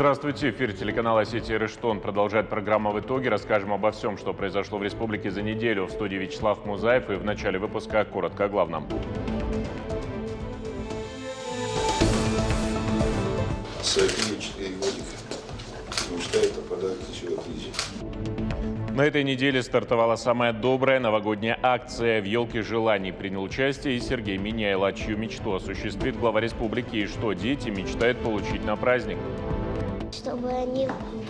Здравствуйте, эфир телеканала «Осетия Рештон» продолжает программа «В итоге». Расскажем обо всем, что произошло в республике за неделю. В студии Вячеслав Музаев, и в начале выпуска коротко о главном. София 4 годика. Мечтает о подарке сюрпризе. На этой неделе стартовала самая добрая новогодняя акция. В «Елке желаний» принял участие и Сергей Миняйло, чью мечту осуществит глава республики и что дети мечтают получить на праздник. Чтобы они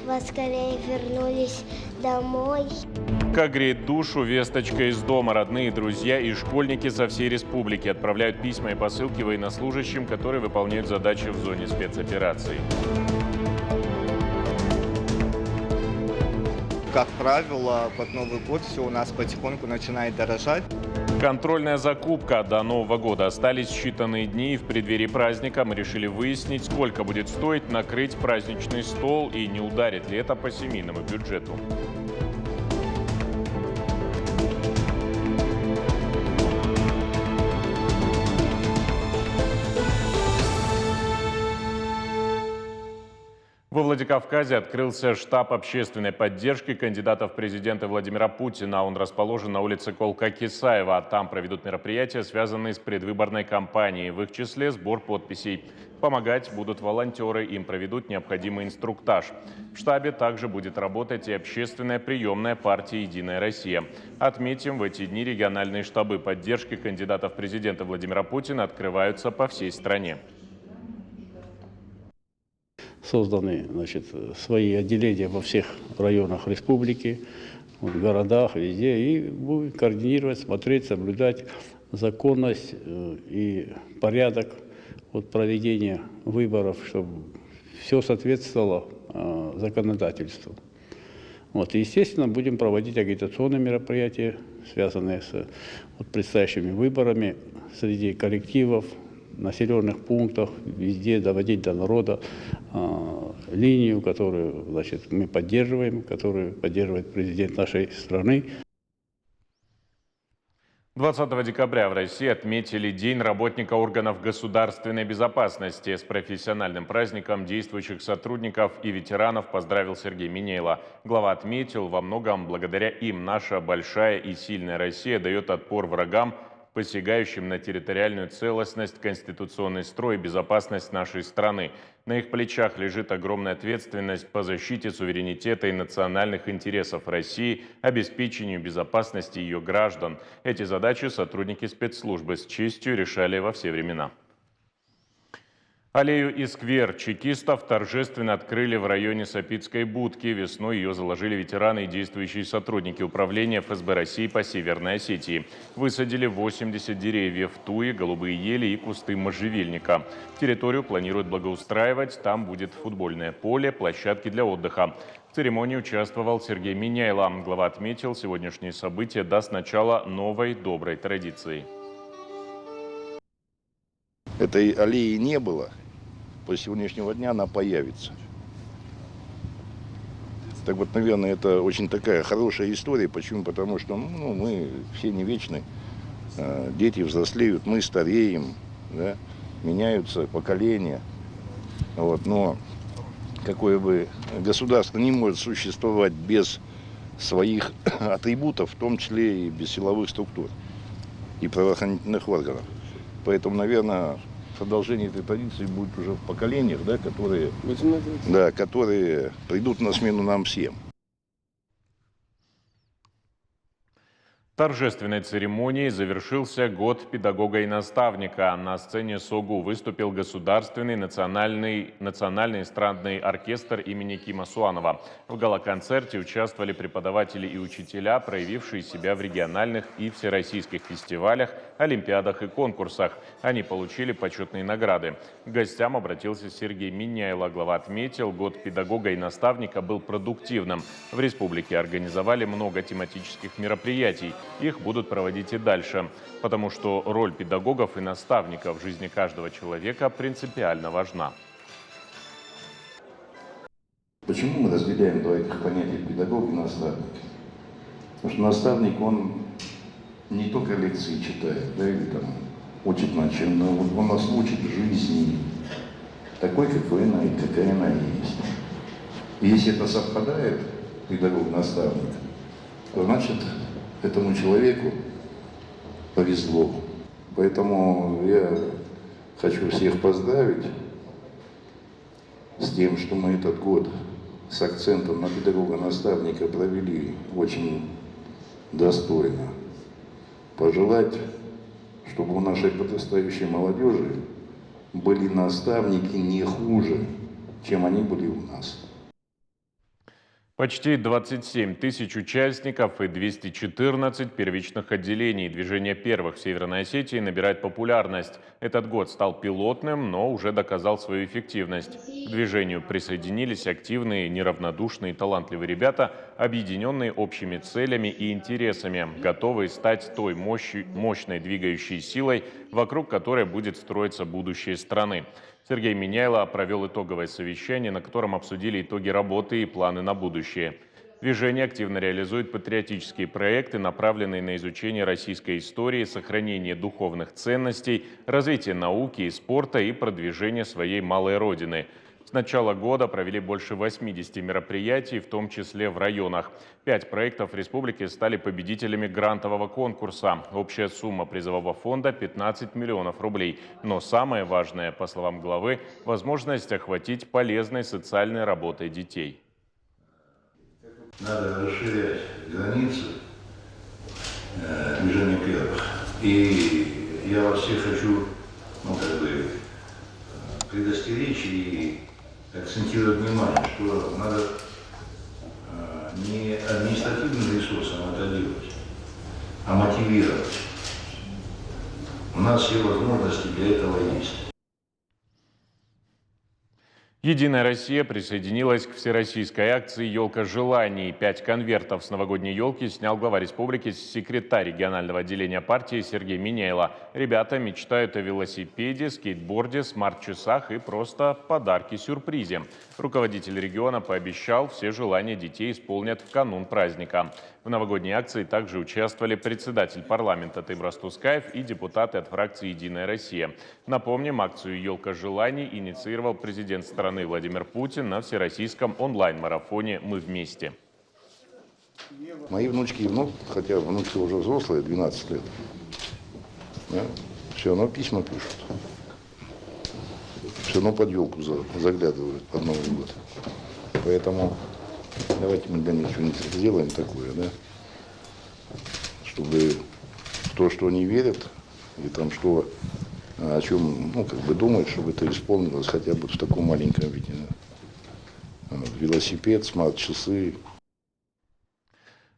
поскорее вернулись домой. Как греет душу весточка из дома. Родные, друзья и школьники со всей республики отправляют письма и посылки военнослужащим, которые выполняют задачи в зоне спецоперации. Как правило, под Новый год все у нас потихоньку начинает дорожать. Контрольная закупка. До Нового года остались считанные дни. В преддверии праздника мы решили выяснить, сколько будет стоить накрыть праздничный стол и не ударит ли это по семейному бюджету. Во Владикавказе открылся штаб общественной поддержки кандидата в президенты Владимира Путина. Он расположен на улице Колка-Кисаева. Там проведут мероприятия, связанные с предвыборной кампанией. В их числе сбор подписей. Помогать будут волонтеры, им проведут необходимый инструктаж. В штабе также будет работать и общественная приемная партии «Единая Россия». Отметим, в эти дни региональные штабы поддержки кандидата в президенты Владимира Путина открываются по всей стране. Созданы, свои отделения во всех районах республики, в городах, везде, и будем координировать, смотреть, соблюдать законность и порядок проведения выборов, чтобы все соответствовало законодательству. И, естественно, будем проводить агитационные мероприятия, связанные с предстоящими выборами среди коллективов, населенных пунктах, везде доводить до народа линию, которую мы поддерживаем, которую поддерживает президент нашей страны. 20 декабря в России отметили День работника органов государственной безопасности. С профессиональным праздником действующих сотрудников и ветеранов поздравил Сергей Миняйло. Глава отметил, во многом благодаря им наша большая и сильная Россия дает отпор врагам, посягающим на территориальную целостность, конституционный строй и безопасность нашей страны. На их плечах лежит огромная ответственность по защите суверенитета и национальных интересов России, обеспечению безопасности ее граждан. Эти задачи сотрудники спецслужбы с честью решали во все времена. Аллею и сквер чекистов торжественно открыли в районе Сапицкой будки. Весной ее заложили ветераны и действующие сотрудники управления ФСБ России по Северной Осетии. Высадили 80 деревьев, туи, голубые ели и кусты можжевельника. Территорию планируют благоустраивать. Там будет футбольное поле, площадки для отдыха. В церемонии участвовал Сергей Миняйло. Глава отметил, сегодняшнее событие даст начало новой доброй традиции. Этой аллеи не было. После сегодняшнего дня она появится. Так вот, наверное, это очень такая хорошая история. Почему? Потому что мы все не вечны. Дети взрослеют, мы стареем, да? Меняются поколения. Но какое бы государство не может существовать без своих атрибутов, в том числе и без силовых структур и правоохранительных органов. Поэтому, наверное, продолжение этой традиции будет уже в поколениях, которые придут на смену нам всем. Торжественной церемонией завершился год педагога и наставника. На сцене СОГУ выступил Государственный национальный эстрадный оркестр имени Кима Суанова. В гала-концерте участвовали преподаватели и учителя, проявившие себя в региональных и всероссийских фестивалях, олимпиадах и конкурсах. Они получили почетные награды. К гостям обратился Сергей Миняйло. Глава отметил, год педагога и наставника был продуктивным. В республике организовали много тематических мероприятий. Их будут проводить и дальше, потому что роль педагогов и наставников в жизни каждого человека принципиально важна. Почему мы разделяем два этих понятия педагог и наставник? Потому что наставник, он не только лекции читает, или учит он нас учит жизни, такой, какая она есть. И если это совпадает, педагог-наставник, то значит этому человеку повезло. Поэтому я хочу всех поздравить с тем, что мы этот год с акцентом на педагога-наставника провели очень достойно. Пожелать, чтобы у нашей подрастающей молодежи были наставники не хуже, чем они были у нас. Почти 27 тысяч участников и 214 первичных отделений. Движение первых в Северной Осетии набирает популярность. Этот год стал пилотным, но уже доказал свою эффективность. К движению присоединились активные, неравнодушные и талантливые ребята, объединенные общими целями и интересами, готовые стать той мощной двигающей силой, вокруг которой будет строиться будущее страны. Сергей Миняйло провел итоговое совещание, на котором обсудили итоги работы и планы на будущее. Движение активно реализует патриотические проекты, направленные на изучение российской истории, сохранение духовных ценностей, развитие науки и спорта и продвижение своей малой родины. С начала года провели больше 80 мероприятий, в том числе в районах. 5 проектов республики стали победителями грантового конкурса. Общая сумма призового фонда – 15 миллионов рублей. Но самое важное, по словам главы, возможность охватить полезной социальной работой детей. Надо расширять границы движения первых. И я вас всех хочу предостеречь и акцентировать внимание, что надо не административным ресурсом это делать, а мотивировать. У нас все возможности для этого есть. «Единая Россия» присоединилась к всероссийской акции «Елка желаний». 5 конвертов с новогодней елки снял глава республики, секретарь регионального отделения партии Сергей Миняйло. Ребята мечтают о велосипеде, скейтборде, смарт-часах и просто подарки-сюрпризе. Руководитель региона пообещал, все желания детей исполнят в канун праздника. В новогодней акции также участвовали председатель парламента Тимур Тускаев и депутаты от фракции «Единая Россия». Напомним, акцию «Елка желаний» инициировал президент страны Владимир Путин на всероссийском онлайн-марафоне «Мы вместе». Мои внучки и внук, хотя внуки уже взрослые, 12 лет, да, все равно письма пишут. Все равно под елку заглядывают под Новый год. Поэтому давайте мы для них что-нибудь сделаем такое, да, чтобы в то, что они верят, и там что, о чем, думают, чтобы это исполнилось хотя бы в таком маленьком виде. Да. Велосипед, смарт-часы.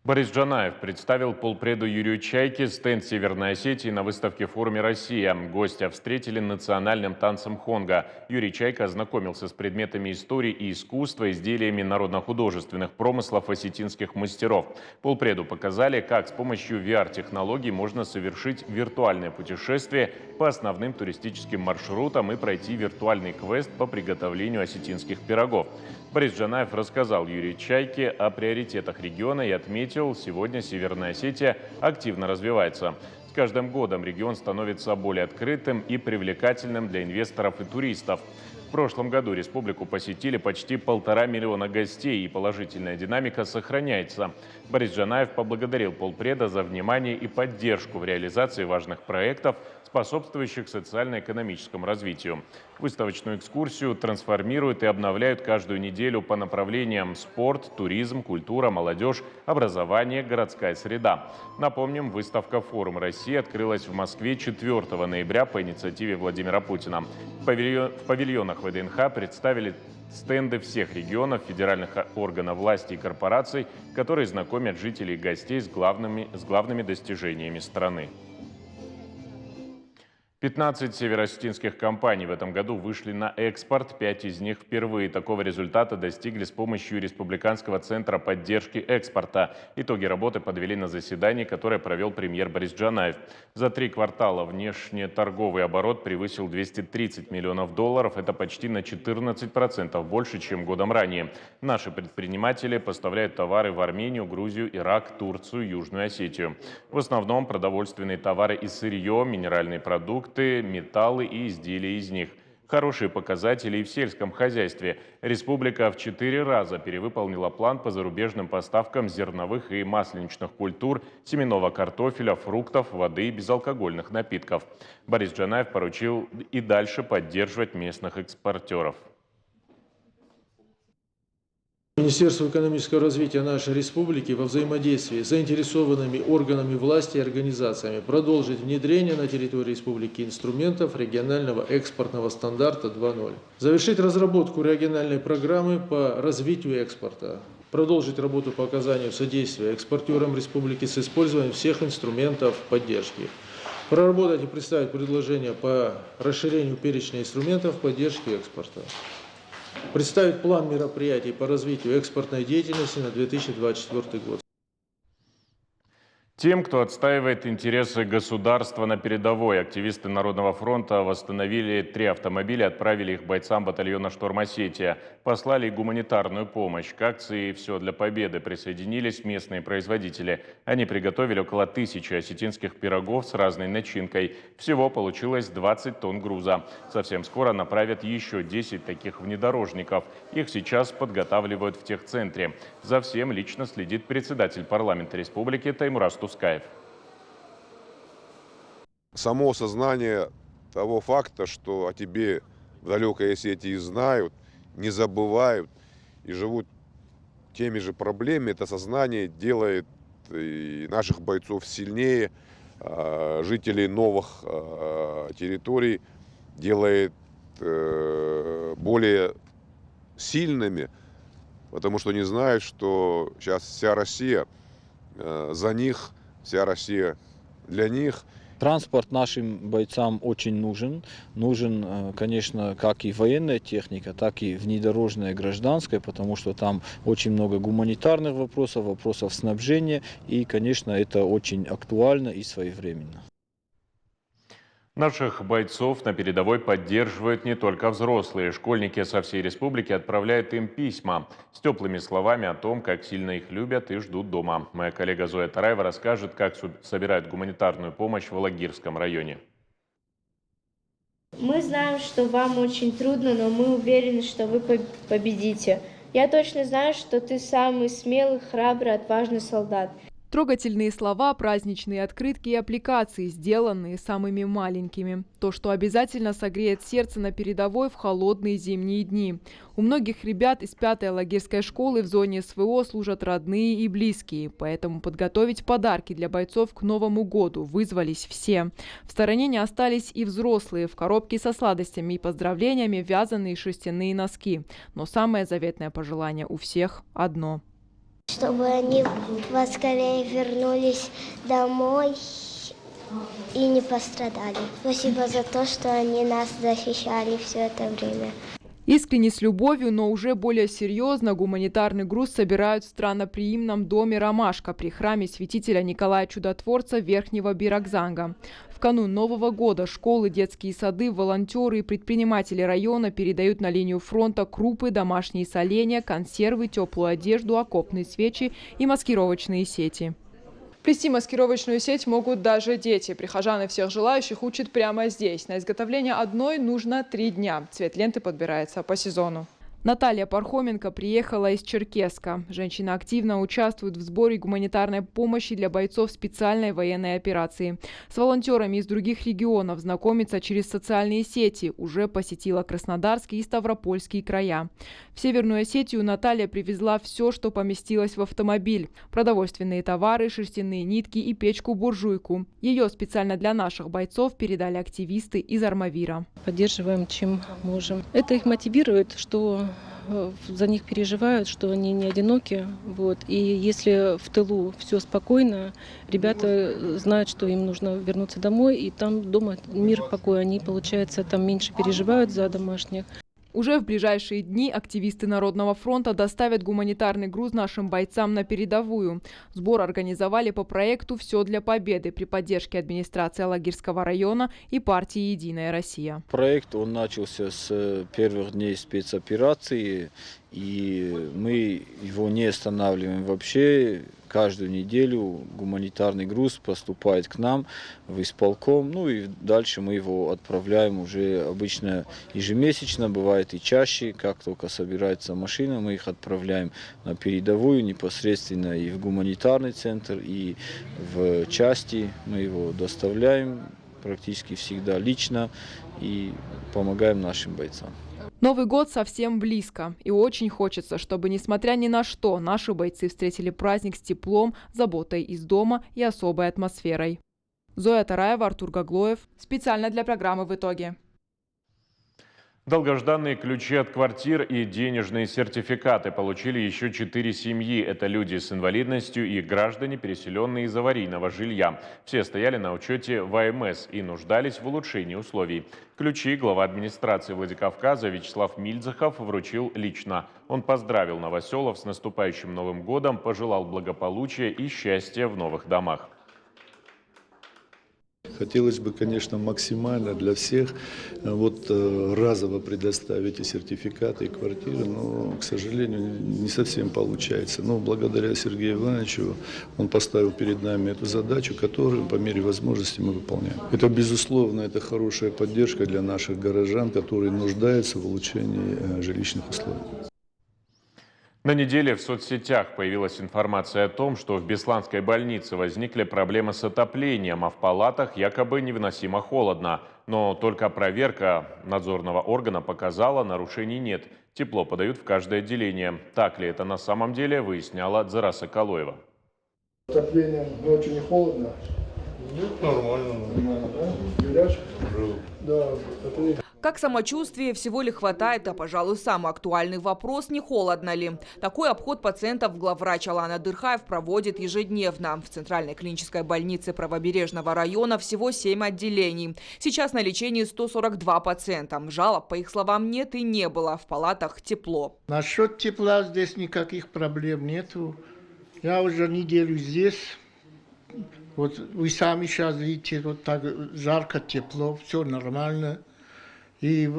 Борис Джанаев представил полпреду Юрию Чайке стенд Северной Осетии на выставке в форуме «Россия». Гостя встретили национальным танцем хонга. Юрий Чайка ознакомился с предметами истории и искусства, изделиями народно-художественных промыслов осетинских мастеров. Полпреду показали, как с помощью VR-технологий можно совершить виртуальное путешествие по основным туристическим маршрутам и пройти виртуальный квест по приготовлению осетинских пирогов. Борис Джанаев рассказал Юрию Чайке о приоритетах региона и отметил, сегодня Северная Осетия активно развивается. С каждым годом регион становится более открытым и привлекательным для инвесторов и туристов. В прошлом году республику посетили почти 1,5 миллиона гостей, и положительная динамика сохраняется. Борис Джанаев поблагодарил полпреда за внимание и поддержку в реализации важных проектов, способствующих социально-экономическому развитию. Выставочную экскурсию трансформируют и обновляют каждую неделю по направлениям спорт, туризм, культура, молодежь, образование, городская среда. Напомним, выставка «Форум России» открылась в Москве 4 ноября по инициативе Владимира Путина. В павильонах ВДНХ представили стенды всех регионов, федеральных органов власти и корпораций, которые знакомят жителей и гостей с главными достижениями страны. 15 североосетинских компаний в этом году вышли на экспорт, 5 из них впервые. Такого результата достигли с помощью Республиканского центра поддержки экспорта. Итоги работы подвели на заседании, которое провел премьер Борис Джанаев. За 3 квартала внешнеторговый оборот превысил 230 миллионов долларов. Это почти на 14% больше, чем годом ранее. Наши предприниматели поставляют товары в Армению, Грузию, Ирак, Турцию, Южную Осетию. В основном продовольственные товары и сырье, минеральные продукты, металлы и изделия из них. Хорошие показатели и в сельском хозяйстве. Республика в 4 раза перевыполнила план по зарубежным поставкам зерновых и масленичных культур, семенного картофеля, фруктов, воды и безалкогольных напитков. Борис Джанаев поручил и дальше поддерживать местных экспортеров. Министерство экономического развития нашей республики во взаимодействии с заинтересованными органами власти и организациями продолжит внедрение на территории республики инструментов регионального экспортного стандарта 2.0. Завершить разработку региональной программы по развитию экспорта. Продолжить работу по оказанию содействия экспортерам республики с использованием всех инструментов поддержки. Проработать и представить предложения по расширению перечня инструментов поддержки экспорта. Представить план мероприятий по развитию экспортной деятельности на 2024 год. Тем, кто отстаивает интересы государства на передовой, активисты Народного фронта восстановили 3 автомобиля и отправили их бойцам батальона «Шторм Осетия». Послали гуманитарную помощь. К акции «Все для победы» присоединились местные производители. Они приготовили около 1000 осетинских пирогов с разной начинкой. Всего получилось 20 тонн груза. Совсем скоро направят еще 10 таких внедорожников. Их сейчас подготавливают в техцентре. За всем лично следит председатель парламента республики Таймураз Тускаев. Само осознание того факта, что о тебе в далекой Осетии знают, не забывают и живут теми же проблемами, это сознание делает и наших бойцов сильнее, жителей новых территорий делает более сильными, потому что они знают, что сейчас вся Россия за них, вся Россия для них. Транспорт нашим бойцам очень нужен. Нужен, конечно, как и военная техника, так и внедорожная гражданская, потому что там очень много гуманитарных вопросов, вопросов снабжения. И, конечно, это очень актуально и своевременно. Наших бойцов на передовой поддерживают не только взрослые. Школьники со всей республики отправляют им письма с теплыми словами о том, как сильно их любят и ждут дома. Моя коллега Зоя Тараева расскажет, как собирают гуманитарную помощь в Алагирском районе. Мы знаем, что вам очень трудно, но мы уверены, что вы победите. Я точно знаю, что ты самый смелый, храбрый, отважный солдат. Трогательные слова, праздничные открытки и аппликации, сделанные самыми маленькими. То, что обязательно согреет сердце на передовой в холодные зимние дни. У многих ребят из 5-й Алагирской школы в зоне СВО служат родные и близкие. Поэтому подготовить подарки для бойцов к Новому году вызвались все. В стороне не остались и взрослые. В коробке со сладостями и поздравлениями вязаные шерстяные носки. Но самое заветное пожелание у всех одно. Чтобы они поскорее вернулись домой и не пострадали. Спасибо за то, что они нас защищали все это время. Искренне, с любовью, но уже более серьезно гуманитарный груз собирают в странноприимном доме «Ромашка» при храме святителя Николая Чудотворца Верхнего Бирокзанга. В канун Нового года школы, детские сады, волонтеры и предприниматели района передают на линию фронта крупы, домашние соленья, консервы, теплую одежду, окопные свечи и маскировочные сети. Плести маскировочную сеть могут даже дети. Прихожан и всех желающих учат прямо здесь. На изготовление одной нужно 3 дня. Цвет ленты подбирается по сезону. Наталья Пархоменко приехала из Черкесска. Женщина активно участвует в сборе гуманитарной помощи для бойцов специальной военной операции. С волонтерами из других регионов знакомится через социальные сети. Уже посетила Краснодарский и Ставропольские края. В Северную Осетию Наталья привезла все, что поместилось в автомобиль. Продовольственные товары, шерстяные нитки и печку-буржуйку. Ее специально для наших бойцов передали активисты из Армавира. Поддерживаем, чем можем. Это их мотивирует, что за них переживают, что они не одиноки. Вот. И если в тылу все спокойно, ребята знают, что им нужно вернуться домой, и там дома мир, покой. Они, получается, там меньше переживают за домашних. Уже в ближайшие дни активисты Народного фронта доставят гуманитарный груз нашим бойцам на передовую. Сбор организовали по проекту «Все для победы» при поддержке администрации Алагирского района и партии «Единая Россия». Проект он начался с первых дней спецоперации. и мы его не останавливаем вообще. Каждую неделю гуманитарный груз поступает к нам в исполком, ну и дальше мы его отправляем уже обычно ежемесячно, бывает и чаще, как только собирается машина, мы их отправляем на передовую непосредственно и в гуманитарный центр, и в части мы его доставляем практически всегда лично и помогаем нашим бойцам. Новый год совсем близко, и очень хочется, чтобы, несмотря ни на что, наши бойцы встретили праздник с теплом, заботой из дома и особой атмосферой. Зоя Тараева, Артур Гаглоев. Специально для программы «В итоге». Долгожданные ключи от квартир и денежные сертификаты получили еще 4 семьи. Это люди с инвалидностью и граждане, переселенные из аварийного жилья. Все стояли на учете в АМС и нуждались в улучшении условий. Ключи глава администрации Владикавказа Вячеслав Мильцахов вручил лично. Он поздравил новоселов с наступающим Новым годом, пожелал благополучия и счастья в новых домах. Хотелось бы, конечно, максимально для всех разово предоставить и сертификаты, и квартиры, но, к сожалению, не совсем получается. Но благодаря Сергею Ивановичу он поставил перед нами эту задачу, которую по мере возможности мы выполняем. Это, безусловно, это хорошая поддержка для наших горожан, которые нуждаются в улучшении жилищных условий. На неделе в соцсетях появилась информация о том, что в Бесланской больнице возникли проблемы с отоплением, а в палатах якобы невыносимо холодно. Но только проверка надзорного органа показала, нарушений нет. Тепло подают в каждое отделение. Так ли это на самом деле, выясняла Дзара Соколоева. Отопление ночью не холодно? Нет, нормально. Нормально, да? Горячо? Да, это... Как самочувствие, всего ли хватает, а, пожалуй, самый актуальный вопрос – не холодно ли? Такой обход пациентов главврач Алана Дырхаев проводит ежедневно. В Центральной клинической больнице Правобережного района всего 7 отделений. Сейчас на лечении 142 пациента. Жалоб, по их словам, нет и не было. В палатах тепло. Насчет тепла здесь никаких проблем нету. Я уже неделю здесь. Вот вы сами сейчас видите, вот так жарко, тепло, все нормально. И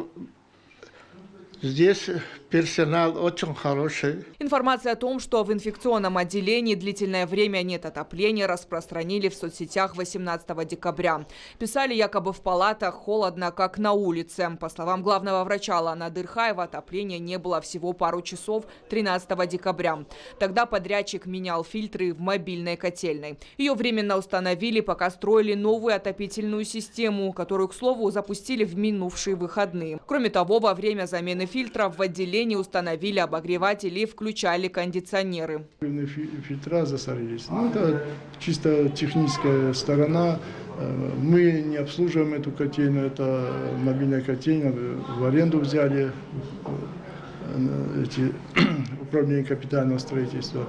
здесь персонал очень хороший. Информация о том, что в инфекционном отделении длительное время нет отопления, распространили в соцсетях 18 декабря. Писали, якобы в палатах холодно, как на улице. По словам главного врача Алана Дырхаева, отопления не было всего пару часов 13 декабря. Тогда подрядчик менял фильтры в мобильной котельной. Ее временно установили, пока строили новую отопительную систему, которую, к слову, запустили в минувшие выходные. Кроме того, во время замены фильтров в отделении установили обогреватели и включали кондиционеры. Фильтра засорились. Ну, это чисто техническая сторона. Мы не обслуживаем эту котельную, это мобильная котельная. В аренду взяли эти управление капитального строительства.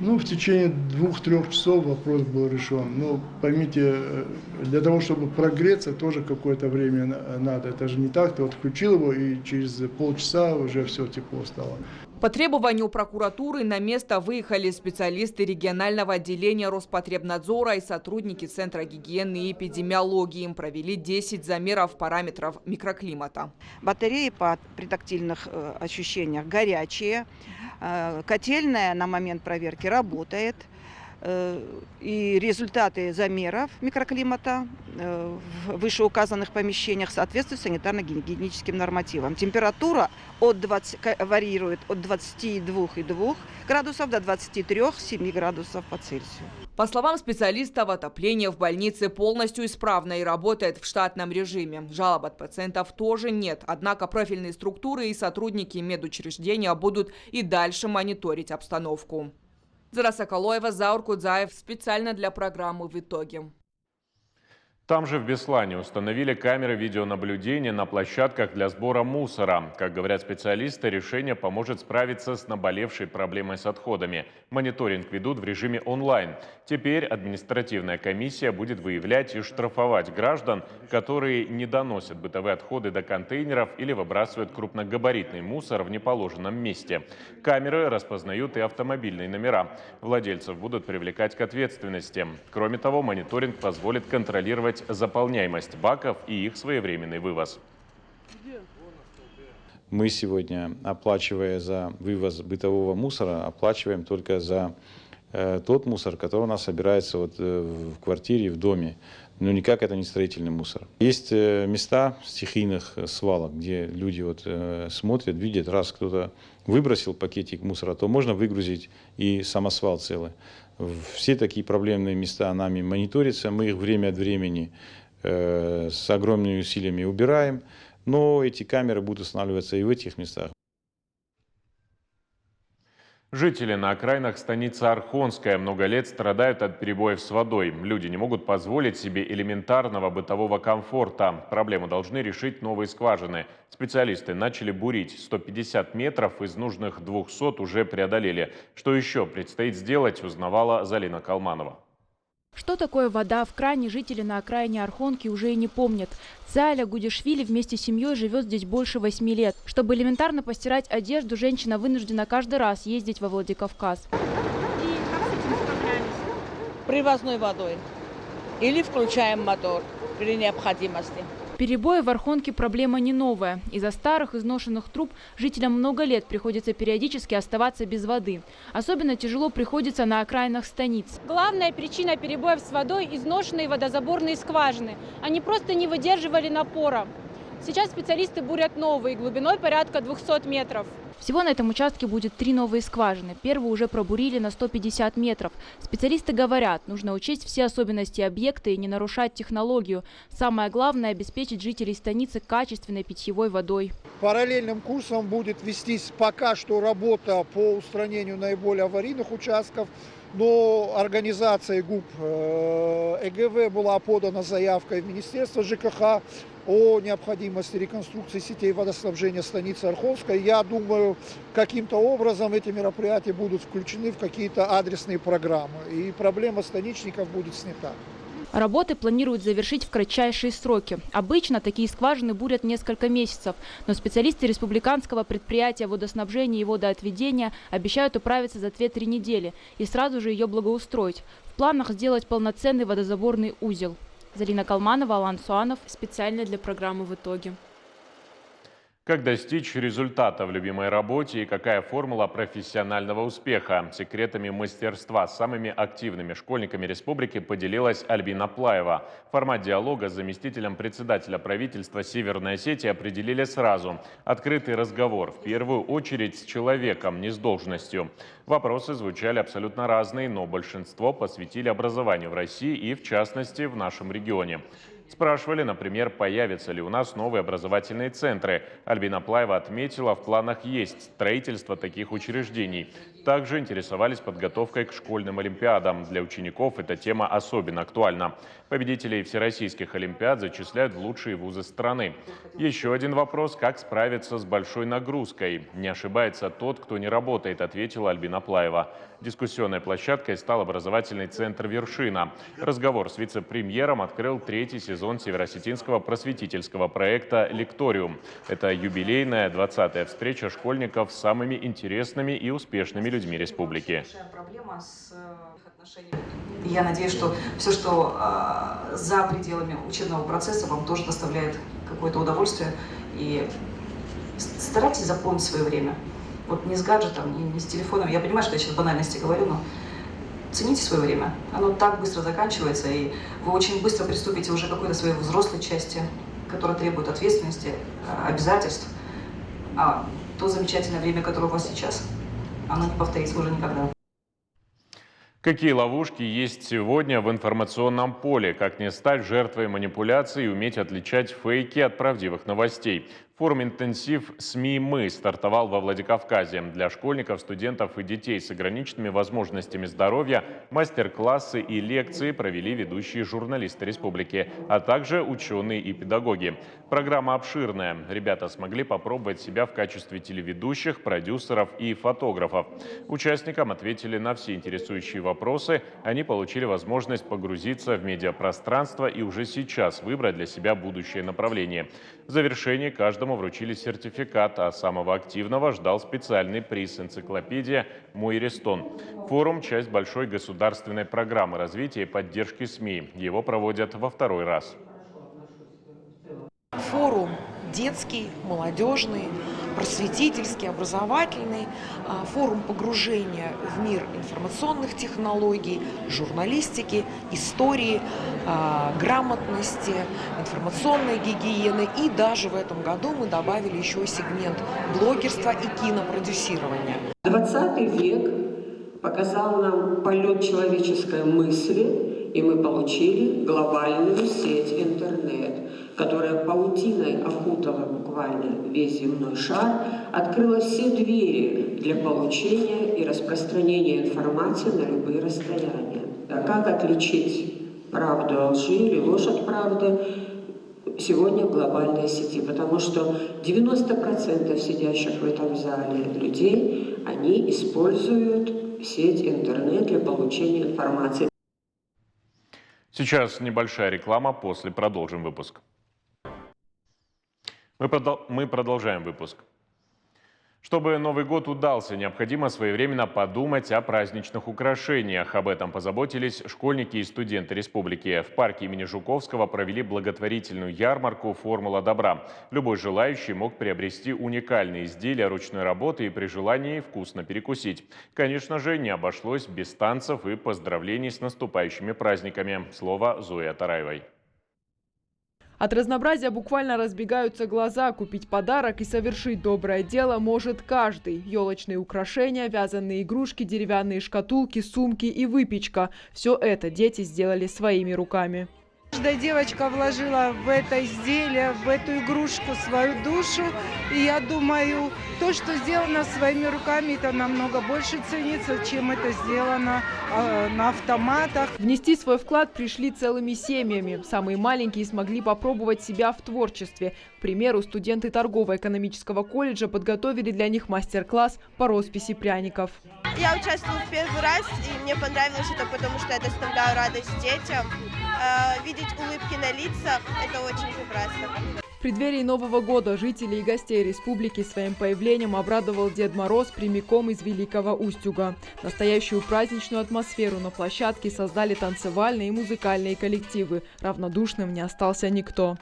Ну, в течение 2-3 часов вопрос был решен. Но поймите, для того, чтобы прогреться, тоже какое-то время надо. Это же не так, ты вот включил его, и через полчаса уже все тепло стало. По требованию прокуратуры на место выехали специалисты регионального отделения Роспотребнадзора и сотрудники Центра гигиены и эпидемиологии. Им провели 10 замеров параметров микроклимата. Батареи при тактильных ощущениях горячие. Котельная на момент проверки работает. И результаты замеров микроклимата в вышеуказанных помещениях соответствуют санитарно-гигиеническим нормативам. Температура варьирует от 22,2 градусов до 23,7 градусов по Цельсию. По словам специалистов, отопление в больнице полностью исправно и работает в штатном режиме. Жалоб от пациентов тоже нет. Однако профильные структуры и сотрудники медучреждения будут и дальше мониторить обстановку. Дзара Соколоева, Заур Кудзаев. Специально для программы «В итоге». Там же в Беслане установили камеры видеонаблюдения на площадках для сбора мусора. Как говорят специалисты, решение поможет справиться с наболевшей проблемой с отходами. Мониторинг ведут в режиме онлайн. Теперь административная комиссия будет выявлять и штрафовать граждан, которые не доносят бытовые отходы до контейнеров или выбрасывают крупногабаритный мусор в неположенном месте. Камеры распознают и автомобильные номера. Владельцев будут привлекать к ответственности. Кроме того, мониторинг позволит контролировать заполняемость баков и их своевременный вывоз. Мы сегодня, оплачивая за вывоз бытового мусора, оплачиваем только за тот мусор, который у нас собирается вот в квартире, в доме. Но никак это не строительный мусор. Есть места стихийных свалок, где люди вот смотрят, видят, раз кто-то выбросил пакетик мусора, то можно выгрузить и самосвал целый. Все такие проблемные места нами мониторятся, мы их время от времени с огромными усилиями убираем, но эти камеры будут устанавливаться и в этих местах. Жители на окраинах станицы Орхонская много лет страдают от перебоев с водой. Люди не могут позволить себе элементарного бытового комфорта. Проблему должны решить новые скважины. Специалисты начали бурить. 150 метров из нужных 200 уже преодолели. Что еще предстоит сделать, узнавала Залина Калманова. Что такое вода в кране, жители на окраине Орхонки уже и не помнят. Цаля Гудишвили вместе с семьей живет здесь больше 8 лет. Чтобы элементарно постирать одежду, женщина вынуждена каждый раз ездить во Владикавказ. Привозной водой. Или включаем мотор при необходимости. Перебои в Орхонке проблема не новая. Из-за старых изношенных труб жителям много лет приходится периодически оставаться без воды. Особенно тяжело приходится на окраинах станиц. Главная причина перебоев с водой – изношенные водозаборные скважины. Они просто не выдерживали напора. Сейчас специалисты бурят новые, глубиной порядка 200 метров. Всего на этом участке будет 3 новые скважины. Первую уже пробурили на 150 метров. Специалисты говорят, нужно учесть все особенности объекта и не нарушать технологию. Самое главное – обеспечить жителей станицы качественной питьевой водой. Параллельным курсом будет вестись пока что работа по устранению наиболее аварийных участков. Но организацией ГУП ЭГВ была подана заявка в Министерство ЖКХ о необходимости реконструкции сетей водоснабжения станицы Орхонской. Я думаю, каким-то образом эти мероприятия будут включены в какие-то адресные программы, и проблема станичников будет снята. Работы планируют завершить в кратчайшие сроки. Обычно такие скважины бурят несколько месяцев, но специалисты республиканского предприятия водоснабжения и водоотведения обещают управиться за 2-3 недели и сразу же ее благоустроить. В планах сделать полноценный водозаборный узел. Залина Калманова, Алан Суанов. Специально для программы «В итоге». Как достичь результата в любимой работе и какая формула профессионального успеха? Секретами мастерства с самыми активными школьниками республики поделилась Альбина Плаева. Формат диалога с заместителем председателя правительства Северной Осетии определили сразу. Открытый разговор, в первую очередь с человеком, не с должностью. Вопросы звучали абсолютно разные, но большинство посвятили образованию в России и, в частности, в нашем регионе. Спрашивали, например, появятся ли у нас новые образовательные центры. Альбина Плаева отметила, в планах есть строительство таких учреждений. Также интересовались подготовкой к школьным олимпиадам. Для учеников эта тема особенно актуальна. Победителей всероссийских олимпиад зачисляют в лучшие вузы страны. Еще один вопрос – как справиться с большой нагрузкой? Не ошибается тот, кто не работает, ответила Альбина Плаева. Дискуссионной площадкой стал образовательный центр «Вершина». Разговор с вице-премьером открыл 3-й сезон североосетинского просветительского проекта «Лекториум». Это юбилейная 20-я встреча школьников с самыми интересными и успешными людьми республики. Я надеюсь, что все, что за пределами учебного процесса, вам тоже доставляет какое-то удовольствие. И старайтесь запомнить свое время. Вот не с гаджетом, не с телефоном. Я понимаю, что я сейчас банальности говорю, но цените свое время. Оно так быстро заканчивается, и вы очень быстро приступите уже к какой-то своей взрослой части, которая требует ответственности, обязательств. А то замечательное время, которое у вас сейчас, оно не повторится уже никогда. Какие ловушки есть сегодня в информационном поле? Как не стать жертвой манипуляций и уметь отличать фейки от правдивых новостей? Форум «Интенсив СМИ Мы» стартовал во Владикавказе. Для школьников, студентов и детей с ограниченными возможностями здоровья мастер-классы и лекции провели ведущие журналисты республики, а также ученые и педагоги. Программа обширная. Ребята смогли попробовать себя в качестве телеведущих, продюсеров и фотографов. Участникам ответили на все интересующие вопросы. Они получили возможность погрузиться в медиапространство и уже сейчас выбрать для себя будущее направление. В завершении каждому вручили сертификат, а самого активного ждал специальный приз «Энциклопедия Мой Рестон». Форум – часть большой государственной программы развития и поддержки СМИ. Его проводят во 2-й раз. Форум детский, молодежный, просветительский, образовательный, форум погружения в мир информационных технологий, журналистики, истории, грамотности, информационной гигиены. И даже в этом году мы добавили еще сегмент блогерства и кинопродюсирования. 20 век показал нам полет человеческой мысли, и мы получили глобальную сеть интернет, которая паутиной окутала буквально весь земной шар, открыла все двери для получения и распространения информации на любые расстояния. А как отличить правду от лжи или ложь от правды сегодня в глобальной сети? Потому что 90% сидящих в этом зале людей, они используют сеть интернет для получения информации. Сейчас небольшая реклама, после продолжим выпуск. Мы продолжаем выпуск. Чтобы Новый год удался, необходимо своевременно подумать о праздничных украшениях. Об этом позаботились школьники и студенты республики. В парке имени Жуковского провели благотворительную ярмарку «Формула добра». Любой желающий мог приобрести уникальные изделия ручной работы и при желании вкусно перекусить. Конечно же, не обошлось без танцев и поздравлений с наступающими праздниками. Слово Зои Атараевой. От разнообразия буквально разбегаются глаза. Купить подарок и совершить доброе дело может каждый. Елочные украшения, вязаные игрушки, деревянные шкатулки, сумки и выпечка. Все это дети сделали своими руками. Каждая девочка вложила в это изделие, в эту игрушку свою душу. И я думаю, то, что сделано своими руками, это намного больше ценится, чем это сделано на автоматах. Внести свой вклад пришли целыми семьями. Самые маленькие смогли попробовать себя в творчестве. К примеру, студенты торгово-экономического колледжа подготовили для них мастер-класс по росписи пряников. Я участвовала в первый раз, и мне понравилось это, потому что я доставляю радость детям. Видеть улыбки на лицах – это очень прекрасно. В преддверии Нового года жителей и гостей республики своим появлением обрадовал Дед Мороз прямиком из Великого Устюга. Настоящую праздничную атмосферу на площадке создали танцевальные и музыкальные коллективы. Равнодушным не остался никто.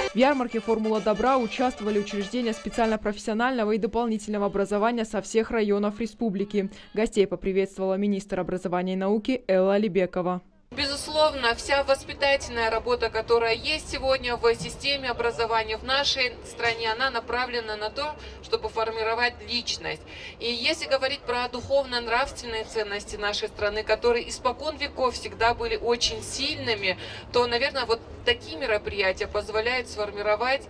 В ярмарке «Формула добра» участвовали учреждения специально-профессионального и дополнительного образования со всех районов республики. Гостей поприветствовала министр образования и науки Элла Алибекова. Безусловно, вся воспитательная работа, которая есть сегодня в системе образования в нашей стране, она направлена на то, чтобы формировать личность. И если говорить про духовно-нравственные ценности нашей страны, которые испокон веков всегда были очень сильными, то, наверное, вот такие мероприятия позволяют сформировать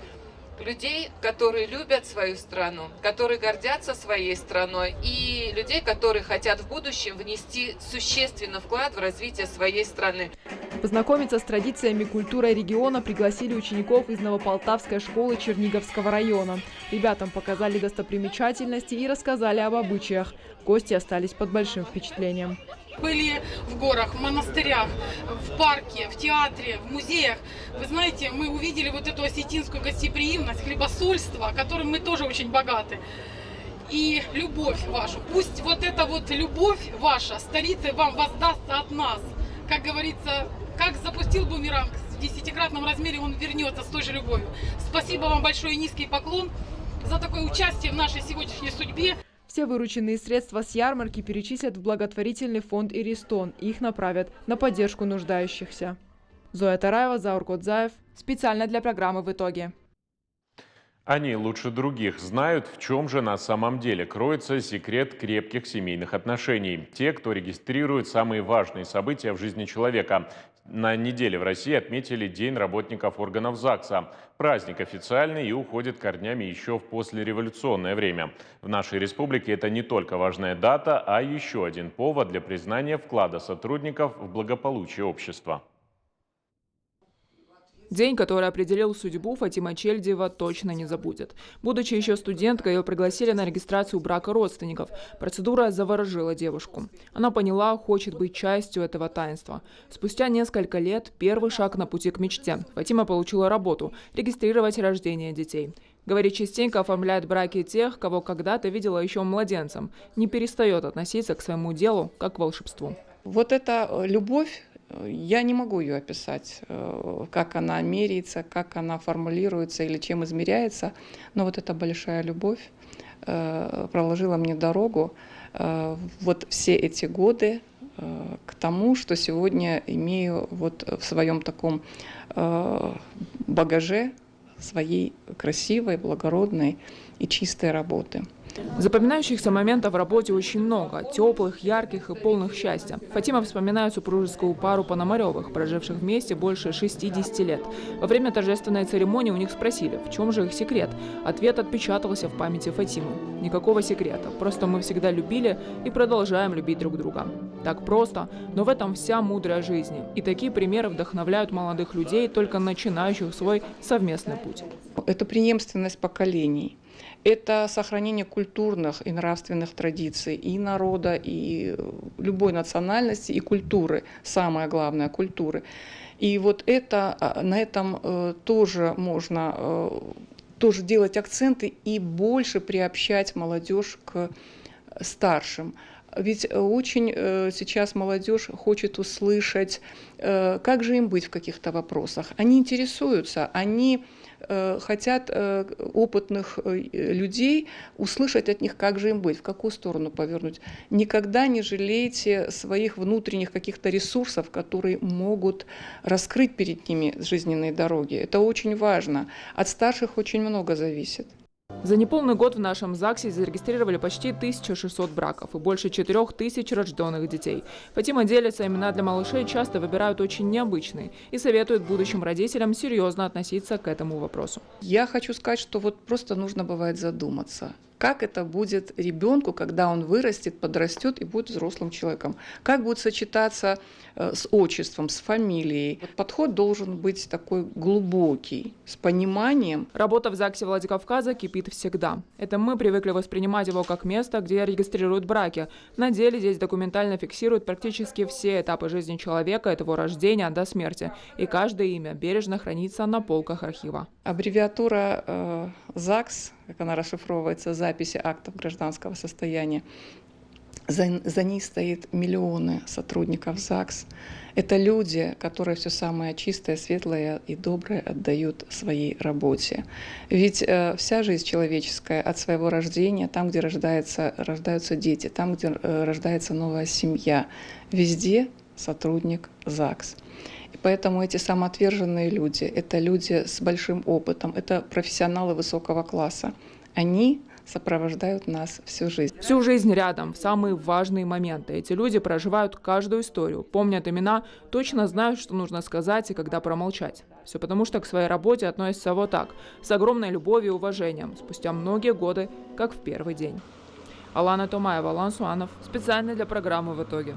людей, которые любят свою страну, которые гордятся своей страной, и людей, которые хотят в будущем внести существенный вклад в развитие своей страны. Познакомиться с традициями и культурой региона пригласили учеников из Новополтавской школы Черниговского района. Ребятам показали достопримечательности и рассказали об обычаях. Гости остались под большим впечатлением. Были в горах, в монастырях, в парке, в театре, в музеях. Вы знаете, мы увидели вот эту осетинскую гостеприимность, хлебосольство, которым мы тоже очень богаты. И любовь вашу. Пусть вот эта вот любовь ваша столицей вам воздастся от нас. Как говорится, как запустил бумеранг в 10-кратном размере, он вернется с той же любовью. Спасибо вам большое и низкий поклон за такое участие в нашей сегодняшней судьбе. Все вырученные средства с ярмарки перечислят в благотворительный фонд «Иристон». Их направят на поддержку нуждающихся. Зоя Тараева, Заур Кодзаев. Специально для программы «В итоге». Они лучше других знают, в чем же на самом деле кроется секрет крепких семейных отношений. Те, кто регистрирует самые важные события в жизни человека. На неделе в России отметили День работников органов ЗАГСа. Праздник официальный и уходит корнями еще в послереволюционное время. В нашей республике это не только важная дата, а еще один повод для признания вклада сотрудников в благополучие общества. День, который определил судьбу, Фатима Чельдиева точно не забудет. Будучи еще студенткой, ее пригласили на регистрацию брака родственников. Процедура заворожила девушку. Она поняла, хочет быть частью этого таинства. Спустя несколько лет первый шаг на пути к мечте. Фатима получила работу – регистрировать рождение детей. Говорит, частенько оформляет браки тех, кого когда-то видела еще младенцем. Не перестает относиться к своему делу как к волшебству. Вот эта любовь Я не могу ее описать, как она меряется, как она формулируется или чем измеряется, но вот эта большая любовь проложила мне дорогу вот все эти годы к тому, что сегодня имею вот в своем таком багаже своей красивой, благородной и чистой работы. Запоминающихся моментов в работе очень много, теплых, ярких и полных счастья. Фатима вспоминает супружескую пару Пономаревых, проживших вместе больше 60 лет. Во время торжественной церемонии у них спросили, в чем же их секрет. Ответ отпечатался в памяти Фатимы. Никакого секрета, просто мы всегда любили и продолжаем любить друг друга. Так просто, но в этом вся мудрая жизни. И такие примеры вдохновляют молодых людей, только начинающих свой совместный путь. Это преемственность поколений. Это сохранение культурных и нравственных традиций и народа, и любой национальности, и культуры. Самое главное – культуры. И вот это, на этом тоже можно тоже делать акценты и больше приобщать молодежь к старшим. Ведь очень сейчас молодежь хочет услышать, как же им быть в каких-то вопросах. Они интересуются, они хотят опытных людей услышать от них, как же им быть, в какую сторону повернуть. Никогда не жалейте своих внутренних каких-то ресурсов, которые могут раскрыть перед ними жизненные дороги. Это очень важно. От старших очень много зависит. За неполный год в нашем ЗАГСе зарегистрировали почти 1600 браков и больше 4000 рожденных детей. Фатима делится, имена для малышей часто выбирают очень необычные и советует будущим родителям серьезно относиться к этому вопросу. Я хочу сказать, что вот просто нужно бывает задуматься. Как это будет ребенку, когда он вырастет, подрастет и будет взрослым человеком? Как будет сочетаться с отчеством, с фамилией? Подход должен быть такой глубокий, с пониманием. Работа в ЗАГСе Владикавказа кипит всегда. Это мы привыкли воспринимать его как место, где регистрируют браки. На деле здесь документально фиксируют практически все этапы жизни человека, от его рождения до смерти. И каждое имя бережно хранится на полках архива. Аббревиатура ЗАГС, как она расшифровывается, записи актов гражданского состояния, за ней стоит миллионы сотрудников ЗАГС. Это люди, которые все самое чистое, светлое и доброе отдают своей работе. Ведь вся жизнь человеческая от своего рождения, там, где рождаются дети, там, где рождается новая семья, везде сотрудник ЗАГС. И поэтому эти самоотверженные люди, это люди с большим опытом, это профессионалы высокого класса. Они сопровождают нас всю жизнь. Всю жизнь рядом, в самые важные моменты. Эти люди проживают каждую историю, помнят имена, точно знают, что нужно сказать и когда промолчать. Все потому, что к своей работе относятся вот так, с огромной любовью и уважением, спустя многие годы, как в первый день. Алана Томаева, Алан Суанов. Специально для программы «В итоге».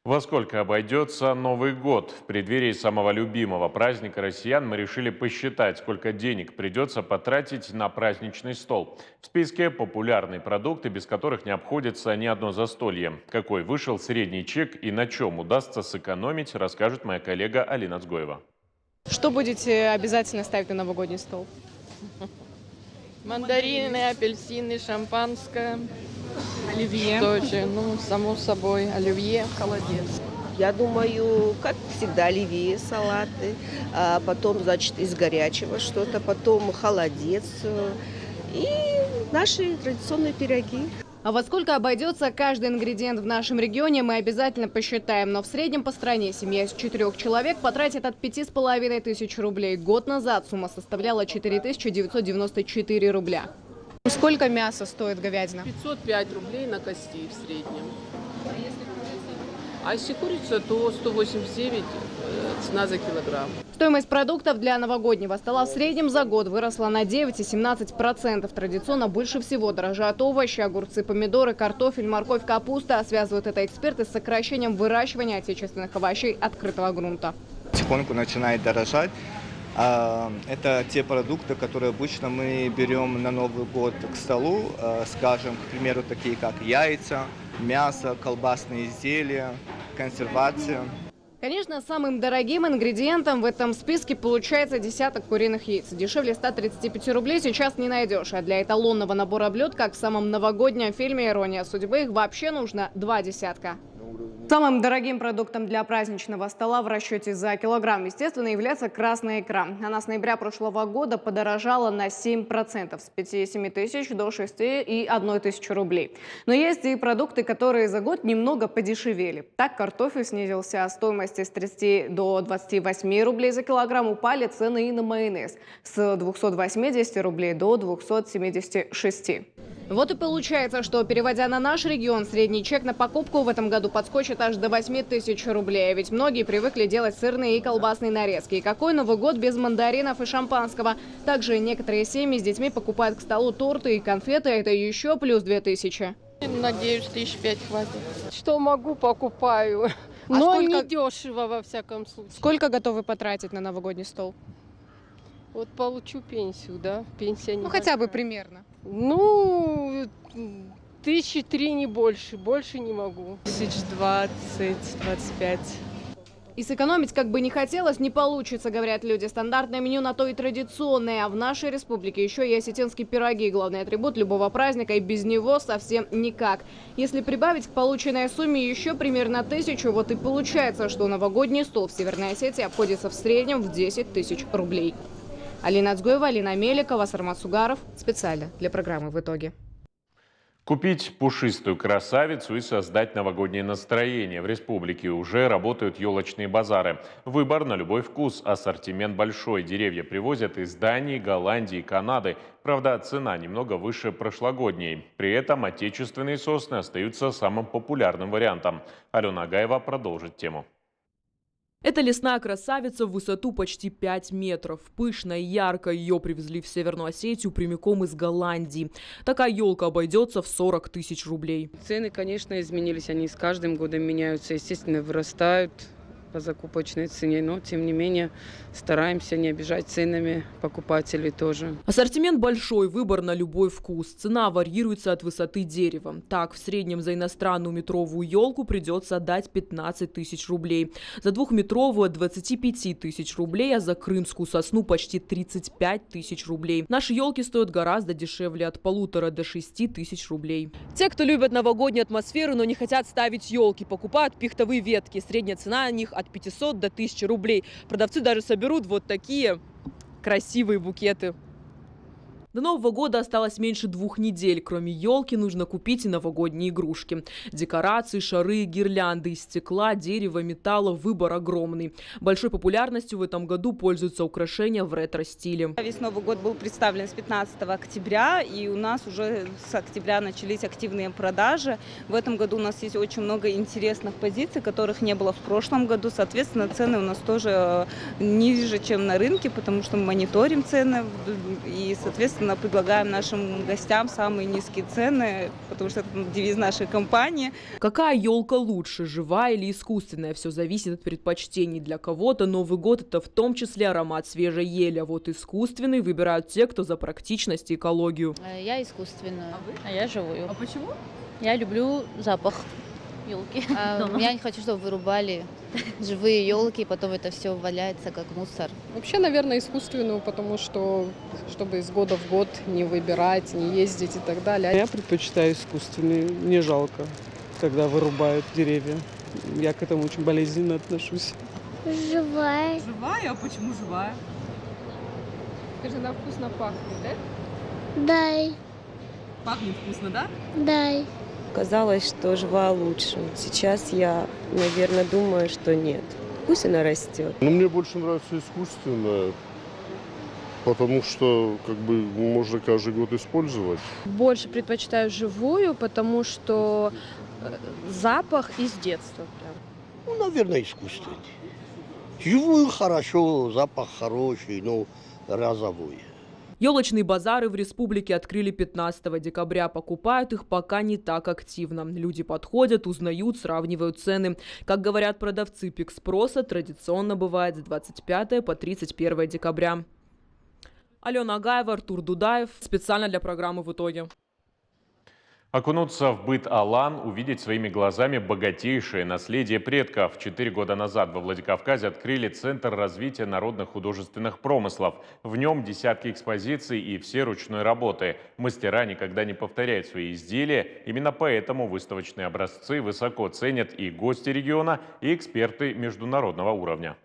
Во сколько обойдется Новый год? В преддверии самого любимого праздника россиян мы решили посчитать, сколько денег придется потратить на праздничный стол. В списке популярные продукты, без которых не обходится ни одно застолье. Какой вышел средний чек и на чем удастся сэкономить, расскажет моя коллега Алина Цгоева. Что будете обязательно ставить на новогодний стол? Мандарины, апельсины, шампанское. Оливье. Что еще? Ну, само собой, оливье, холодец. Я думаю, как всегда, оливье, салаты, а потом, значит, из горячего что-то, потом холодец и наши традиционные пироги. А во сколько обойдется каждый ингредиент в нашем регионе, мы обязательно посчитаем. Но в среднем по стране семья из 4 человек потратит от 5500 рублей. Год назад сумма составляла 4994 рубля. Сколько мяса стоит говядина? 505 рублей на кости в среднем. А если курица, то 189 цена за килограмм. Стоимость продуктов для новогоднего стола в среднем за год выросла на 9,17%. Традиционно больше всего дорожают овощи, огурцы, помидоры, картофель, морковь, капуста. Связывают это эксперты с сокращением выращивания отечественных овощей открытого грунта. Потихоньку начинает дорожать. Это те продукты, которые обычно мы берем на Новый год к столу, скажем, к примеру, такие как яйца, мясо, колбасные изделия, консервация. Конечно, самым дорогим ингредиентом в этом списке получается десяток куриных яиц. Дешевле 135 рублей сейчас не найдешь. А для эталонного набора блюд, как в самом новогоднем фильме «Ирония судьбы», их вообще нужно 2 десятка. Самым дорогим продуктом для праздничного стола в расчете за килограмм, естественно, является красная икра. Она с ноября прошлого года подорожала на 7%, с 5-7 тысяч до 6,1 тысячи рублей. Но есть и продукты, которые за год немного подешевели. Так, картофель снизился, стоимость с 30 до 28 рублей за килограмм, упали цены и на майонез с 280 рублей до 276. Вот и получается, что, переводя на наш регион, средний чек на покупку в этом году подскочит аж до 8 тысяч рублей. Ведь многие привыкли делать сырные и колбасные нарезки. И какой Новый год без мандаринов и шампанского? Также некоторые семьи с детьми покупают к столу торты и конфеты. Это еще плюс 2000. Надеюсь, 5 хватит. Что могу, покупаю. Но не дешево, во всяком случае. Сколько готовы потратить на новогодний стол? Вот получу пенсию, да? Пенсия не хотя бы примерно. 1003 не больше. Больше не могу. 20-25. И сэкономить как бы не хотелось, не получится, говорят люди. Стандартное меню на то и традиционное. А в нашей республике еще и осетинские пироги. Главный атрибут любого праздника, и без него совсем никак. Если прибавить к полученной сумме еще примерно 1000, вот и получается, что новогодний стол в Северной Осетии обходится в среднем в 10 тысяч рублей. Алина Ацгоева, Алина Меликова, Сармат Сугаров. Специально для программы «В итоге». Купить пушистую красавицу и создать новогоднее настроение. В республике уже работают елочные базары. Выбор на любой вкус, ассортимент большой. Деревья привозят из Дании, Голландии, Канады. Правда, цена немного выше прошлогодней. При этом отечественные сосны остаются самым популярным вариантом. Алена Агаева продолжит тему. Это лесная красавица в высоту почти 5 метров. Пышная и яркая, ее привезли в Северную Осетию прямиком из Голландии. Такая елка обойдется в 40 тысяч рублей. Цены, конечно, изменились. Они с каждым годом меняются. Естественно, вырастают по закупочной цене. Но, тем не менее, стараемся не обижать ценами покупателей тоже. Ассортимент большой, выбор на любой вкус. Цена варьируется от высоты дерева. Так, в среднем за иностранную метровую елку придется отдать 15 тысяч рублей. За двухметровую от 25 тысяч рублей, а за крымскую сосну почти 35 тысяч рублей. Наши елки стоят гораздо дешевле, от 1,5 до 6 тысяч рублей. Те, кто любят новогоднюю атмосферу, но не хотят ставить елки, покупают пихтовые ветки. Средняя цена на них от 500 до 1000 рублей. Продавцы даже соберут вот такие красивые букеты. До Нового года осталось меньше 2 недель. Кроме елки нужно купить и новогодние игрушки. Декорации, шары, гирлянды из стекла, дерева, металла. Выбор огромный. Большой популярностью в этом году пользуются украшения в ретро-стиле. Весь Новый год был представлен с 15 октября, и у нас уже с октября начались активные продажи. В этом году у нас есть очень много интересных позиций, которых не было в прошлом году. Соответственно, цены у нас тоже ниже, чем на рынке, потому что мы мониторим цены и, соответственно, предлагаем нашим гостям самые низкие цены, потому что это девиз нашей компании. Какая елка лучше, живая или искусственная? Все зависит от предпочтений. Для кого-то Новый год – это в том числе аромат свежей ели, а вот искусственный выбирают те, кто за практичность и экологию. Я искусственную, а вы? А я живую. А почему? Я люблю запах елки. Я не хочу, чтобы вырубали живые елки, потом это все валяется как мусор. Вообще, наверное, искусственную, потому что, чтобы из года в год не выбирать, не ездить и так далее. Я предпочитаю искусственные. Мне жалко, когда вырубают деревья. Я к этому очень болезненно отношусь. Живая. Живая? А почему живая? Скажи, она вкусно пахнет, да? Дай. Пахнет вкусно, да? Дай. Казалось, что живая лучше. Сейчас я, наверное, думаю, что нет. Пусть она растет. Мне больше нравится искусственная, потому что можно каждый год использовать. Больше предпочитаю живую, потому что запах из детства прям. Наверное, искусственный. Живую хорошо, запах хороший, но разовой. Елочные базары в республике открыли 15 декабря. Покупают их пока не так активно. Люди подходят, узнают, сравнивают цены. Как говорят продавцы, пик спроса традиционно бывает с 25 по 31 декабря. Алена Агаева, Артур Дудаев. Специально для программы «В итоге». Окунуться в быт Алан, увидеть своими глазами богатейшее наследие предков. 4 года назад во Владикавказе открыли Центр развития народных художественных промыслов. В нем десятки экспозиций и все ручной работы. Мастера никогда не повторяют свои изделия. Именно поэтому выставочные образцы высоко ценят и гости региона, и эксперты международного уровня.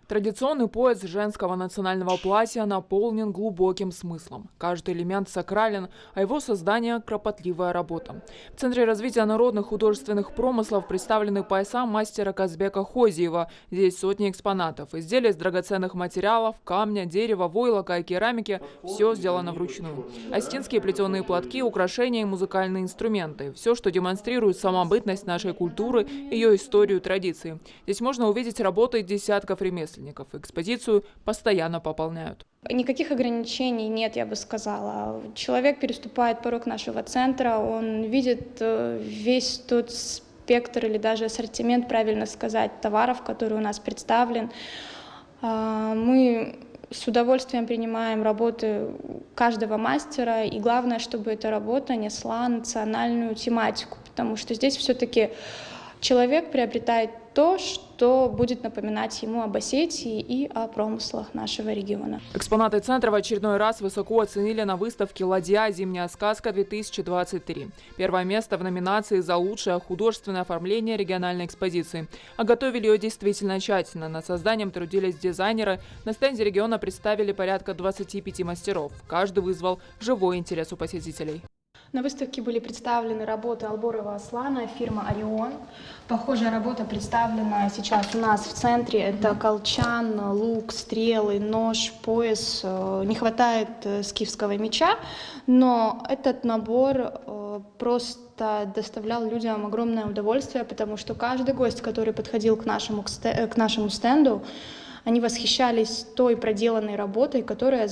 Традиционный пояс женского национального платья наполнен глубоким смыслом. Каждый элемент сакрален, а его создание – кропотливая работа. В Центре развития народных художественных промыслов представлены пояса мастера Казбека Хозиева. Здесь сотни экспонатов. Изделия из драгоценных материалов, камня, дерева, войлока и керамики – все сделано вручную. Осетинские плетеные платки, украшения и музыкальные инструменты – все, что демонстрирует самобытность нашей культуры, ее историю, традиции. Здесь можно увидеть работы десятков ремесленников. Экспозицию постоянно пополняют. Никаких ограничений нет, я бы сказала. Человек переступает порог нашего центра, он видит весь тот спектр или даже ассортимент, правильно сказать, товаров, который у нас представлен. Мы с удовольствием принимаем работы каждого мастера, и главное, чтобы эта работа несла национальную тематику, потому что здесь все-таки человек приобретает то, что будет напоминать ему об Осетии и о промыслах нашего региона. Экспонаты центра в очередной раз высоко оценили на выставке «Ладья. Зимняя сказка-2023». Первое место в номинации за лучшее художественное оформление региональной экспозиции. А готовили ее действительно тщательно. Над созданием трудились дизайнеры. На стенде региона представили порядка 25 мастеров. Каждый вызвал живой интерес у посетителей. На выставке были представлены работы Алборова Аслана, фирма «Орион». Похожая работа представлена сейчас у нас в центре. Это колчан, лук, стрелы, нож, пояс. Не хватает скифского меча, но этот набор просто доставлял людям огромное удовольствие, потому что каждый гость, который подходил к нашему стенду, они восхищались той проделанной работой, которой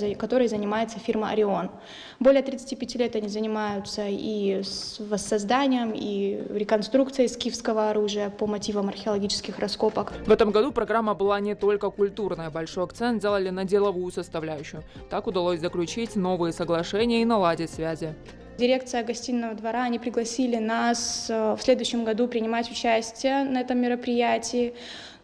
занимается фирма «Орион». Более 35 лет они занимаются и воссозданием, и реконструкцией скифского оружия по мотивам археологических раскопок. В этом году программа была не только культурная. Большой акцент сделали на деловую составляющую. Так удалось заключить новые соглашения и наладить связи. Дирекция гостиного двора, они пригласили нас в следующем году принимать участие на этом мероприятии.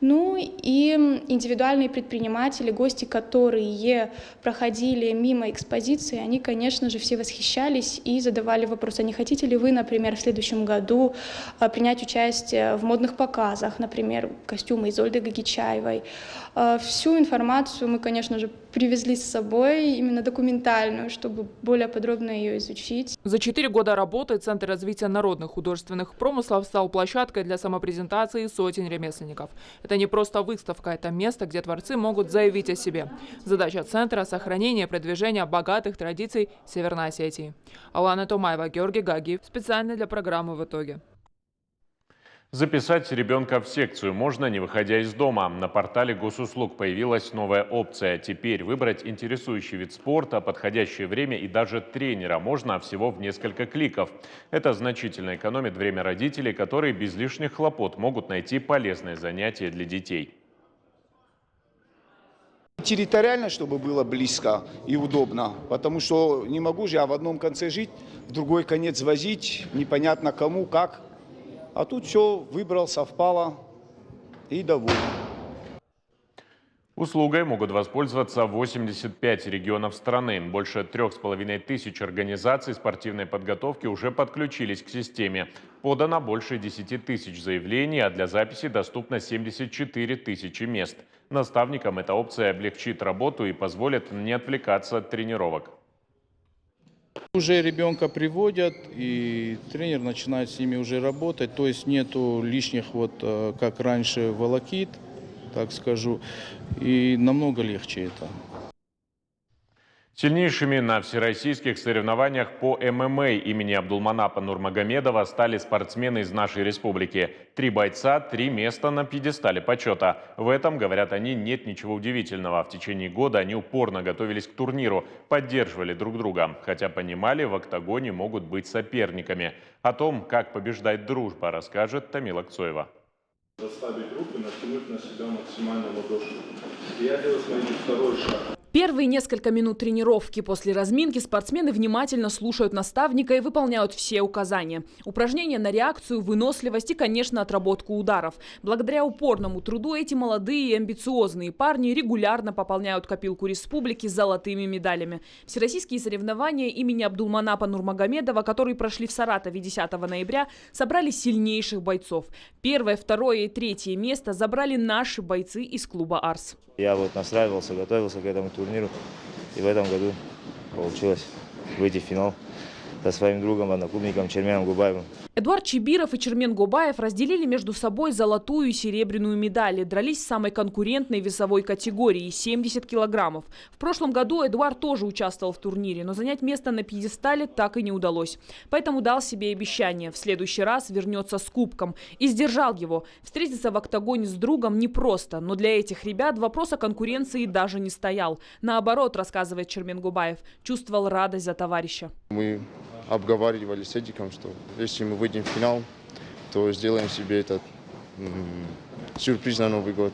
Ну и индивидуальные предприниматели, гости, которые проходили мимо экспозиции, они, конечно же, все восхищались и задавали вопрос, а не хотите ли вы, например, в следующем году принять участие в модных показах, например, костюмы Изольды Гагичаевой. Всю информацию мы, конечно же, привезли с собой, именно документальную, чтобы более подробно ее изучить. За 4 года работы Центр развития народных художественных промыслов стал площадкой для самопрезентации сотен ремесленников. Это не просто выставка, это место, где творцы могут заявить о себе. Задача центра – сохранение и продвижение богатых традиций Северной Осетии. Алана Томаева, Георгий Гагиев. Специально для программы «В итоге». Записать ребенка в секцию можно, не выходя из дома. На портале госуслуг появилась новая опция. Теперь выбрать интересующий вид спорта, подходящее время и даже тренера можно всего в несколько кликов. Это значительно экономит время родителей, которые без лишних хлопот могут найти полезное занятие для детей. Территориально, чтобы было близко и удобно, потому что не могу же я в одном конце жить, в другой конец возить, непонятно кому, как. А тут все выбрал, совпало и доволен. Услугой могут воспользоваться 85 регионов страны. Больше 3500 организаций спортивной подготовки уже подключились к системе. Подано больше 10 тысяч заявлений, а для записи доступно 74 тысячи мест. Наставникам эта опция облегчит работу и позволит не отвлекаться от тренировок. Уже ребенка приводят, и тренер начинает с ними уже работать, то есть нету лишних, как раньше, волокит, так скажу, и намного легче это. Сильнейшими на всероссийских соревнованиях по ММА имени Абдулманапа Нурмагомедова стали спортсмены из нашей республики. 3 бойца, 3 места на пьедестале почета. В этом, говорят они, нет ничего удивительного. В течение года они упорно готовились к турниру, поддерживали друг друга, хотя понимали, в октагоне могут быть соперниками. О том, как побеждает дружба, расскажет Тамила Кцоева. Расслабить руки, натянуть на себя максимально ладоши. Я делаю, смотрите, второй шаг. Первые несколько минут тренировки после разминки спортсмены внимательно слушают наставника и выполняют все указания. Упражнения на реакцию, выносливость и, конечно, отработку ударов. Благодаря упорному труду эти молодые и амбициозные парни регулярно пополняют копилку республики золотыми медалями. Всероссийские соревнования имени Абдулманапа Нурмагомедова, которые прошли в Саратове 10 ноября, собрали сильнейших бойцов. Первое, второе и третье место забрали наши бойцы из клуба «Арс». Я настраивался, готовился к этому турниру, и в этом году получилось выйти в финал со своим другом, одноклубником Черменом Губаевым. Эдуард Чибиров и Чермен Губаев разделили между собой золотую и серебряную медали. Дрались в самой конкурентной весовой категории – 70 килограммов. В прошлом году Эдуард тоже участвовал в турнире, но занять место на пьедестале так и не удалось. Поэтому дал себе обещание – в следующий раз вернется с кубком. И сдержал его. Встретиться в октагоне с другом непросто, но для этих ребят вопрос о конкуренции даже не стоял. Наоборот, рассказывает Чермен Губаев, чувствовал радость за товарища. Мы обговаривали с Эдиком, что если мы выйдем в финал, то сделаем себе этот сюрприз на Новый год.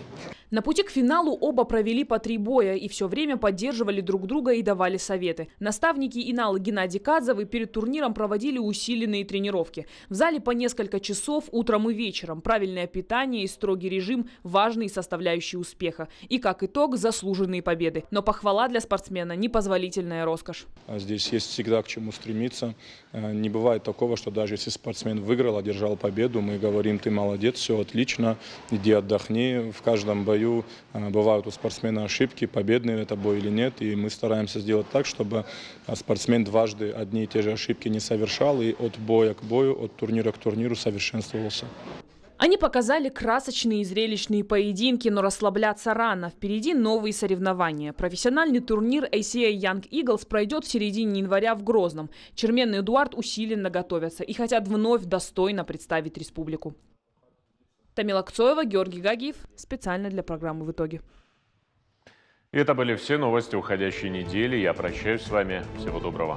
На пути к финалу оба провели по 3 боя и все время поддерживали друг друга и давали советы. Наставники Инал и Геннадий Кадзовы перед турниром проводили усиленные тренировки. В зале по несколько часов утром и вечером. Правильное питание и строгий режим – важные составляющие успеха. И как итог – заслуженные победы. Но похвала для спортсмена – непозволительная роскошь. Здесь есть всегда к чему стремиться. Не бывает такого, что даже если спортсмен выиграл, одержал победу, мы говорим: ты молодец, все отлично, иди отдохни. В каждом бою бывают у спортсмена ошибки, победный это бой или нет, и мы стараемся сделать так, чтобы спортсмен дважды одни и те же ошибки не совершал и от боя к бою, от турнира к турниру совершенствовался. Они показали красочные и зрелищные поединки, но расслабляться рано. Впереди новые соревнования. Профессиональный турнир ACA Young Eagles пройдет в середине января в Грозном. Чермен и Эдуард усиленно готовятся и хотят вновь достойно представить республику. Тамила Кцоева, Георгий Гагиев. Специально для программы «В итоге». И это были все новости уходящей недели. Я прощаюсь с вами. Всего доброго.